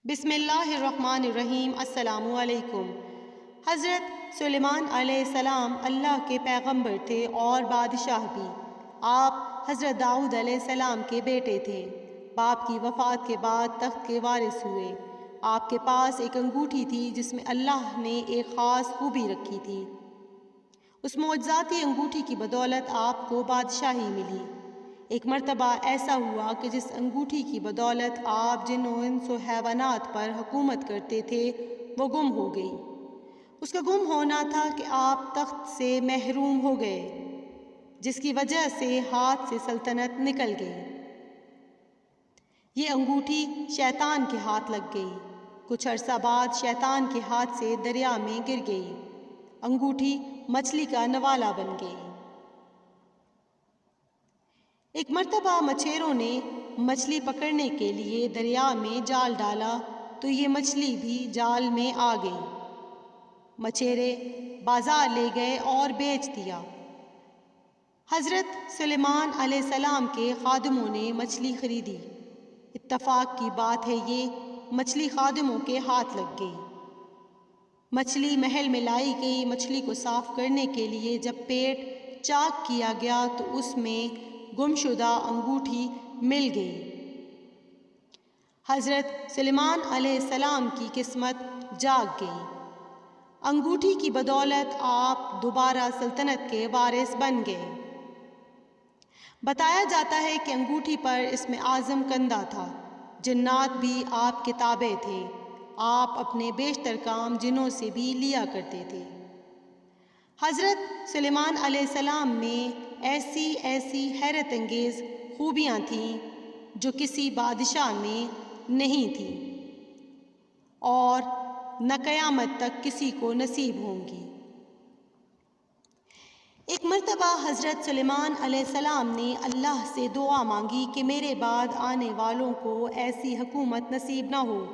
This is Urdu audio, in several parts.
بسم اللہ الرحمن الرحیم۔ السلام علیکم۔ حضرت سلیمان علیہ السلام اللہ کے پیغمبر تھے اور بادشاہ بھی۔ آپ حضرت داؤد علیہ السلام کے بیٹے تھے۔ باپ کی وفات کے بعد تخت کے وارث ہوئے۔ آپ کے پاس ایک انگوٹھی تھی جس میں اللہ نے ایک خاص خوبی رکھی تھی۔ اس معجزاتی انگوٹھی کی بدولت آپ کو بادشاہی ملی۔ ایک مرتبہ ایسا ہوا کہ جس انگوٹھی کی بدولت آپ جن و انس و حیوانات پر حکومت کرتے تھے وہ گم ہو گئی۔ اس کا گم ہونا تھا کہ آپ تخت سے محروم ہو گئے، جس کی وجہ سے ہاتھ سے سلطنت نکل گئی۔ یہ انگوٹھی شیطان کے ہاتھ لگ گئی۔ کچھ عرصہ بعد شیطان کے ہاتھ سے دریا میں گر گئی۔ انگوٹھی مچھلی کا نوالا بن گئی۔ ایک مرتبہ مچھیروں نے مچھلی پکڑنے کے لیے دریا میں جال ڈالا تو یہ مچھلی بھی جال میں آ گئی۔ مچھیرے بازار لے گئے اور بیچ دیا۔ حضرت سلیمان علیہ السلام کے خادموں نے مچھلی خریدی۔ اتفاق کی بات ہے یہ مچھلی خادموں کے ہاتھ لگ گئی۔ مچھلی محل میں لائی گئی۔ مچھلی کو صاف کرنے کے لیے جب پیٹ چاک کیا گیا تو اس میں گمشدہ انگوٹھی مل گئی۔ حضرت سلیمان علیہ السلام کی قسمت جاگ گئی۔ انگوٹھی کی بدولت آپ دوبارہ سلطنت کے وارث بن گئے۔ بتایا جاتا ہے کہ انگوٹھی پر اسم اعظم کندہ تھا۔ جنات بھی آپ کے تابع تھے۔ آپ اپنے بیشتر کام جنوں سے بھی لیا کرتے تھے۔ حضرت سلیمان علیہ السلام میں ایسی حیرت انگیز خوبیاں تھیں جو کسی بادشاہ میں نہیں تھیں اور نہ قیامت تک کسی کو نصیب ہوں گی۔ ایک مرتبہ حضرت سلیمان علیہ السلام نے اللہ سے دعا مانگی کہ میرے بعد آنے والوں کو ایسی حکومت نصیب نہ ہو۔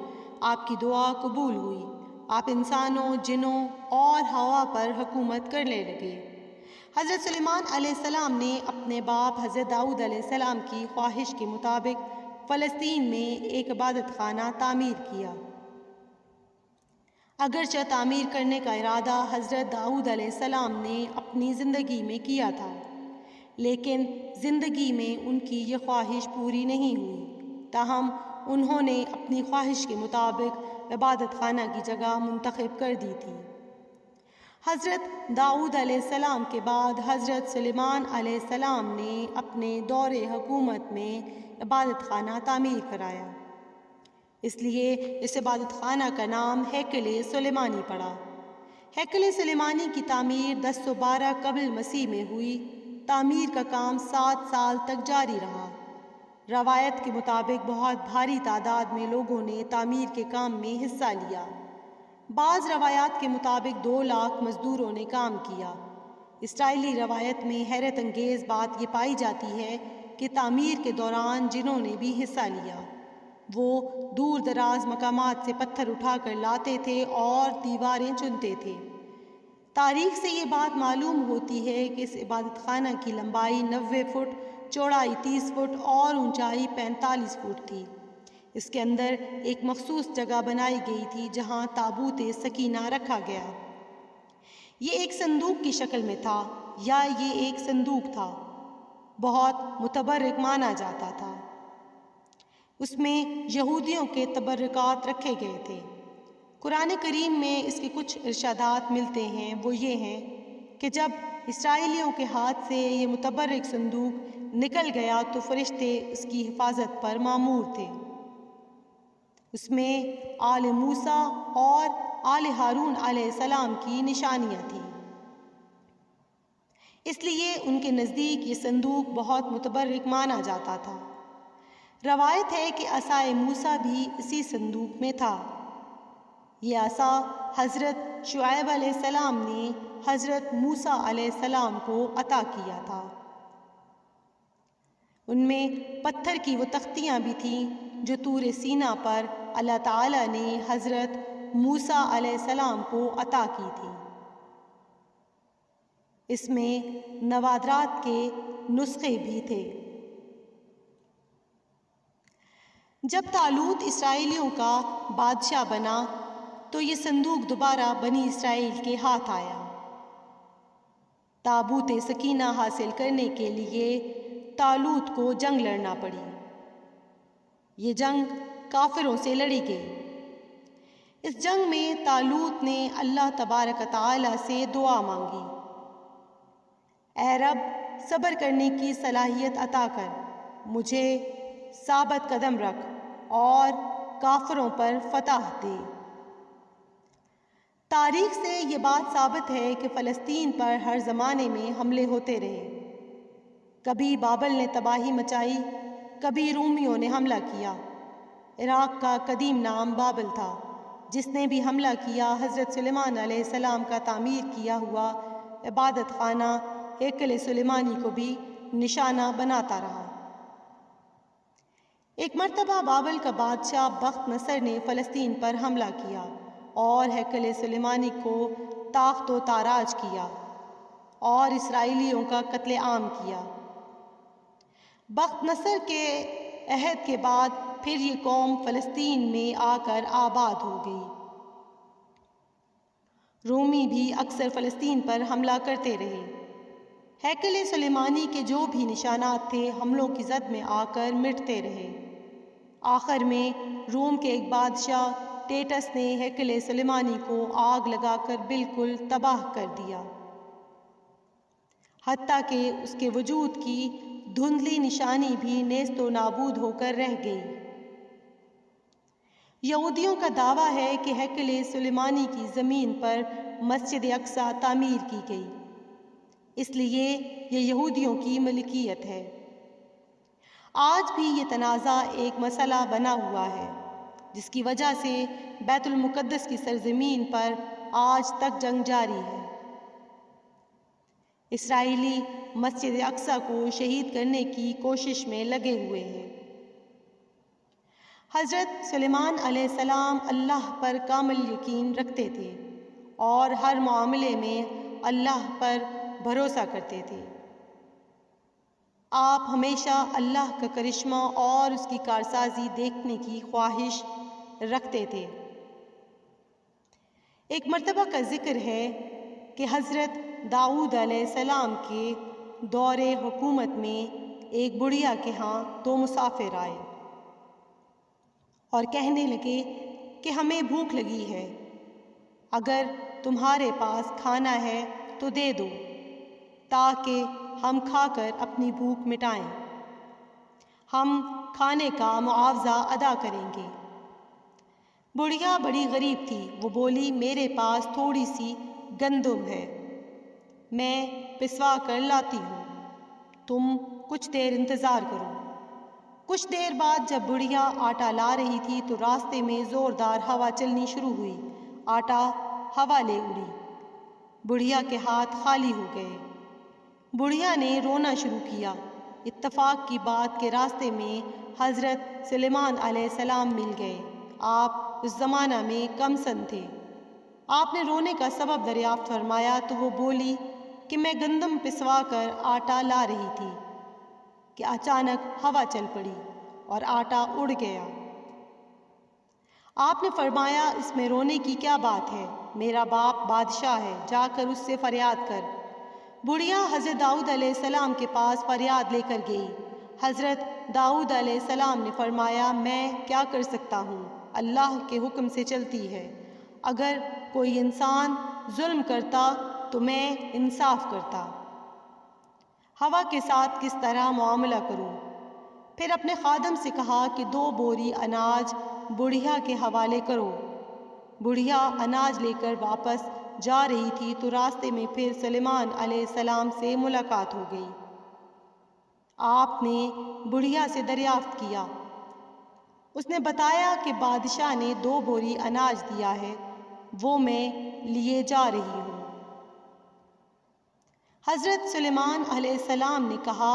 آپ کی دعا قبول ہوئی۔ آپ انسانوں، جنوں اور ہوا پر حکومت کرنے لگے۔ حضرت سلیمان علیہ السلام نے اپنے باپ حضرت داؤد علیہ السلام کی خواہش کے مطابق فلسطین میں ایک عبادت خانہ تعمیر کیا۔ اگرچہ تعمیر کرنے کا ارادہ حضرت داؤد علیہ السلام نے اپنی زندگی میں کیا تھا، لیکن زندگی میں ان کی یہ خواہش پوری نہیں ہوئی۔ تاہم انہوں نے اپنی خواہش کے مطابق عبادت خانہ کی جگہ منتخب کر دی تھی۔ حضرت داؤد علیہ السلام کے بعد حضرت سلیمان علیہ السلام نے اپنے دور حکومت میں عبادت خانہ تعمیر کرایا۔ اس لیے اس عبادت خانہ کا نام ہیکل سلیمانی پڑا۔ ہیکل سلیمانی کی تعمیر 1012 قبل مسیح میں ہوئی۔ تعمیر کا کام 7 سال تک جاری رہا۔ روایت کے مطابق بہت بھاری تعداد میں لوگوں نے تعمیر کے کام میں حصہ لیا۔ بعض روایات کے مطابق 2 لاکھ مزدوروں نے کام کیا۔ اسرائیلی روایت میں حیرت انگیز بات یہ پائی جاتی ہے کہ تعمیر کے دوران جنہوں نے بھی حصہ لیا وہ دور دراز مقامات سے پتھر اٹھا کر لاتے تھے اور دیواریں چنتے تھے۔ تاریخ سے یہ بات معلوم ہوتی ہے کہ اس عبادت خانہ کی لمبائی 90 فٹ، چوڑائی 30 فٹ اور اونچائی 45 فٹ تھی۔ اس کے اندر ایک مخصوص جگہ بنائی گئی تھی جہاں تابوت سکینہ رکھا گیا۔ یہ ایک صندوق کی شکل میں تھا یا یہ ایک صندوق تھا، بہت متبرک مانا جاتا تھا۔ اس میں یہودیوں کے تبرکات رکھے گئے تھے۔ قرآن کریم میں اس کے کچھ ارشادات ملتے ہیں، وہ یہ ہیں کہ جب اسرائیلیوں کے ہاتھ سے یہ متبرک صندوق نکل گیا تو فرشتے اس کی حفاظت پر مامور تھے۔ اس میں آل موسیٰ اور آل ہارون علیہ السلام کی نشانیاں تھیں، اس لیے ان کے نزدیک یہ صندوق بہت متبرک مانا جاتا تھا۔ روایت ہے کہ عصائے موسیٰ بھی اسی صندوق میں تھا۔ یہ عصا حضرت شعیب علیہ السلام نے حضرت موسیٰ علیہ السلام کو عطا کیا تھا۔ ان میں پتھر کی وہ تختیاں بھی تھیں جو طور سینا پر اللہ تعالیٰ نے حضرت موسیٰ علیہ السلام کو عطا کی تھی۔ اس میں نوادرات کے نسخے بھی تھے۔ جب طالوت اسرائیلیوں کا بادشاہ بنا تو یہ صندوق دوبارہ بنی اسرائیل کے ہاتھ آیا۔ تابوت سکینہ حاصل کرنے کے لیے طالوت کو جنگ لڑنا پڑی۔ یہ جنگ کافروں سے لڑی گئی۔ اس جنگ میں طالوت نے اللہ تبارک تعالی سے دعا مانگی، اے رب صبر کرنے کی صلاحیت عطا کر، مجھے ثابت قدم رکھ اور کافروں پر فتح دے۔ تاریخ سے یہ بات ثابت ہے کہ فلسطین پر ہر زمانے میں حملے ہوتے رہے۔ کبھی بابل نے تباہی مچائی، کبھی رومیوں نے حملہ کیا۔ عراق کا قدیم نام بابل تھا۔ جس نے بھی حملہ کیا حضرت سلیمان علیہ السلام کا تعمیر کیا ہوا عبادت خانہ ہیکل سلیمانی کو بھی نشانہ بناتا رہا۔ ایک مرتبہ بابل کا بادشاہ بخت نصر نے فلسطین پر حملہ کیا اور ہیکل سلیمانی کو تاخت و تاراج کیا اور اسرائیلیوں کا قتل عام کیا۔ بخت نصر کے عہد کے بعد پھر یہ قوم فلسطین میں آ کر آباد ہو گئی۔ رومی بھی اکثر فلسطین پر حملہ کرتے رہے۔ ہیکل سلیمانی کے جو بھی نشانات تھے حملوں کی زد میں آ کر مٹتے رہے۔ آخر میں روم کے ایک بادشاہ ٹیٹس نے ہیکل سلیمانی کو آگ لگا کر بالکل تباہ کر دیا، حتیٰ کہ اس کے وجود کی دھندلی نشانی بھی نیست و نابود ہو کر رہ گئی۔ یہودیوں کا دعویٰ ہے کہ ہیکل سلیمانی کی زمین پر مسجد اقصی تعمیر کی گئی، اس لیے یہ یہودیوں کی ملکیت ہے۔ آج بھی یہ تنازع ایک مسئلہ بنا ہوا ہے، جس کی وجہ سے بیت المقدس کی سرزمین پر آج تک جنگ جاری ہے۔ اسرائیلی مسجد اقصی کو شہید کرنے کی کوشش میں لگے ہوئے ہیں۔ حضرت سلیمان علیہ السلام اللہ پر کامل یقین رکھتے تھے اور ہر معاملے میں اللہ پر بھروسہ کرتے تھے۔ آپ ہمیشہ اللہ کا کرشمہ اور اس کی کارسازی دیکھنے کی خواہش رکھتے تھے۔ ایک مرتبہ کا ذکر ہے کہ حضرت داؤد علیہ السلام کے دور حکومت میں ایک بڑھیا کے ہاں 2 مسافر آئے اور کہنے لگے کہ ہمیں بھوک لگی ہے، اگر تمہارے پاس کھانا ہے تو دے دو تاکہ ہم کھا کر اپنی بھوک مٹائیں، ہم کھانے کا معاوضہ ادا کریں گے۔ بڑھیا بڑی غریب تھی، وہ بولی میرے پاس تھوڑی سی گندم ہے، میں پسوا کر لاتی ہوں، تم کچھ دیر انتظار کرو۔ کچھ دیر بعد جب بڑھیا آٹا لا رہی تھی تو راستے میں زوردار ہوا چلنی شروع ہوئی، آٹا ہوا لے اڑی، بڑھیا کے ہاتھ خالی ہو گئے۔ بڑھیا نے رونا شروع کیا۔ اتفاق کی بات کہ راستے میں حضرت سلیمان علیہ السلام مل گئے۔ آپ اس زمانہ میں کم سن تھے۔ آپ نے رونے کا سبب دریافت فرمایا تو وہ بولی کہ میں گندم پسوا کر آٹا لا رہی تھی کہ اچانک ہوا چل پڑی اور آٹا اڑ گیا۔ آپ نے فرمایا اس میں رونے کی کیا بات ہے، میرا باپ بادشاہ ہے، جا کر اس سے فریاد کر۔ بڑھیا حضرت داؤد علیہ السلام کے پاس فریاد لے کر گئی۔ حضرت داؤد علیہ السلام نے فرمایا میں کیا کر سکتا ہوں، اللہ کے حکم سے چلتی ہے، اگر کوئی انسان ظلم کرتا تو میں انصاف کرتا، ہوا کے ساتھ کس طرح معاملہ کروں۔ پھر اپنے خادم سے کہا کہ 2 بوری اناج بڑھیا کے حوالے کرو۔ بڑھیا اناج لے کر واپس جا رہی تھی تو راستے میں پھر سلیمان علیہ السلام سے ملاقات ہو گئی۔ آپ نے بڑھیا سے دریافت کیا، اس نے بتایا کہ بادشاہ نے 2 بوری اناج دیا ہے، وہ میں لیے جا رہی ہوں۔ حضرت سلیمان علیہ السلام نے کہا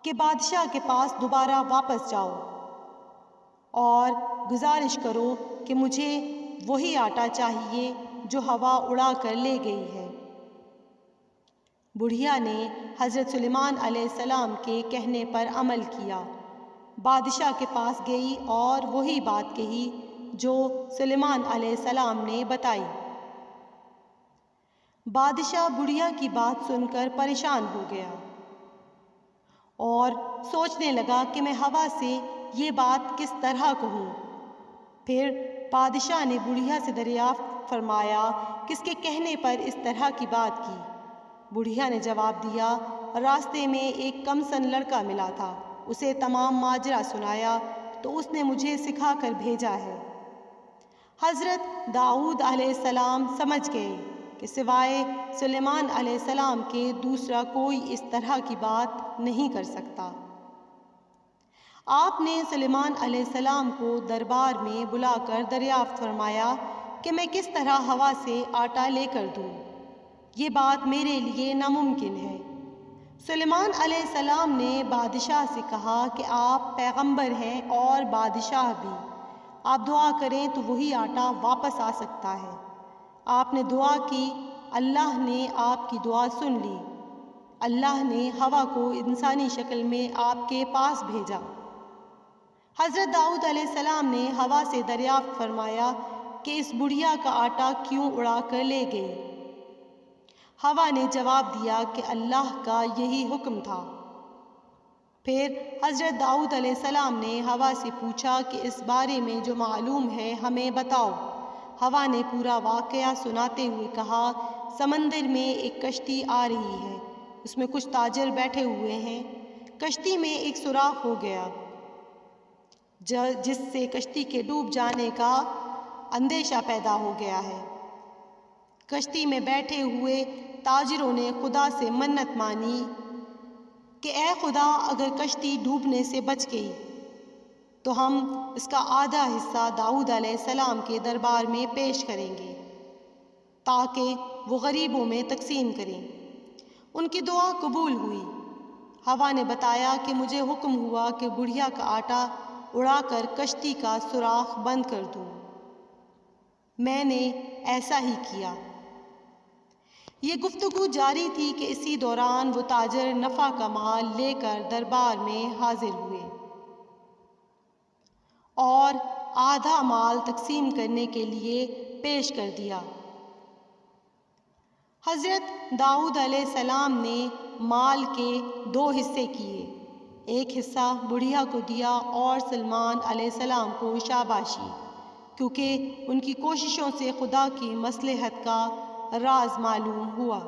کہ بادشاہ کے پاس دوبارہ واپس جاؤ اور گزارش کرو کہ مجھے وہی آٹا چاہیے جو ہوا اڑا کر لے گئی ہے۔ بڑھیا نے حضرت سلیمان علیہ السلام کے کہنے پر عمل کیا بادشاہ کے پاس گئی اور وہی بات کہی جو سلیمان علیہ السلام نے بتائی۔ بادشاہ بڑھیا کی بات سن کر پریشان ہو گیا اور سوچنے لگا کہ میں ہوا سے یہ بات کس طرح کہوں۔ پھر بادشاہ نے بڑھیا سے دریافت فرمایا کس کے کہنے پر اس طرح کی بات کی۔ بڑھیا نے جواب دیا، راستے میں ایک کمسن لڑکا ملا تھا، اسے تمام ماجرا سنایا تو اس نے مجھے سکھا کر بھیجا ہے۔ حضرت داؤد علیہ السلام سمجھ گئے کہ سوائے سلیمان علیہ السلام کے دوسرا کوئی اس طرح کی بات نہیں کر سکتا۔ آپ نے سلیمان علیہ السلام کو دربار میں بلا کر دریافت فرمایا کہ میں کس طرح ہوا سے آٹا لے کر دوں، یہ بات میرے لیے ناممکن ہے۔ سلیمان علیہ السلام نے بادشاہ سے کہا کہ آپ پیغمبر ہیں اور بادشاہ بھی، آپ دعا کریں تو وہی آٹا واپس آ سکتا ہے۔ آپ نے دعا کی، اللہ نے آپ کی دعا سن لی، اللہ نے ہوا کو انسانی شکل میں آپ کے پاس بھیجا۔ حضرت داؤد علیہ السلام نے ہوا سے دریافت فرمایا کہ اس بڑھیا کا آٹا کیوں اڑا کر لے گئی؟ ہوا نے جواب دیا کہ اللہ کا یہی حکم تھا۔ پھر حضرت داؤد علیہ السلام نے ہوا سے پوچھا کہ اس بارے میں جو معلوم ہے ہمیں بتاؤ۔ ہوا نے پورا واقعہ سناتے ہوئے کہا، سمندر میں ایک کشتی آ رہی ہے، اس میں کچھ تاجر بیٹھے ہوئے ہیں۔ کشتی میں ایک سوراخ ہو گیا جس سے کشتی کے ڈوب جانے کا اندیشہ پیدا ہو گیا ہے۔ کشتی میں بیٹھے ہوئے تاجروں نے خدا سے منت مانی کہ اے خدا، اگر کشتی ڈوبنے سے بچ گئی تو ہم اس کا آدھا حصہ داؤد علیہ السلام کے دربار میں پیش کریں گے تاکہ وہ غریبوں میں تقسیم کریں۔ ان کی دعا قبول ہوئی۔ ہوا نے بتایا کہ مجھے حکم ہوا کہ بڑھیا کا آٹا اڑا کر کشتی کا سوراخ بند کر دوں۔ میں نے ایسا ہی کیا۔ یہ گفتگو جاری تھی کہ اسی دوران وہ تاجر نفع کا مال لے کر دربار میں حاضر ہوئے اور آدھا مال تقسیم کرنے کے لیے پیش کر دیا۔ حضرت داؤد علیہ السلام نے مال کے 2 حصے کیے، ایک حصہ بڑھیا کو دیا اور سلیمان علیہ السلام کو شاباشی، کیونکہ ان کی کوششوں سے خدا کی مصلحت کا راز معلوم ہوا۔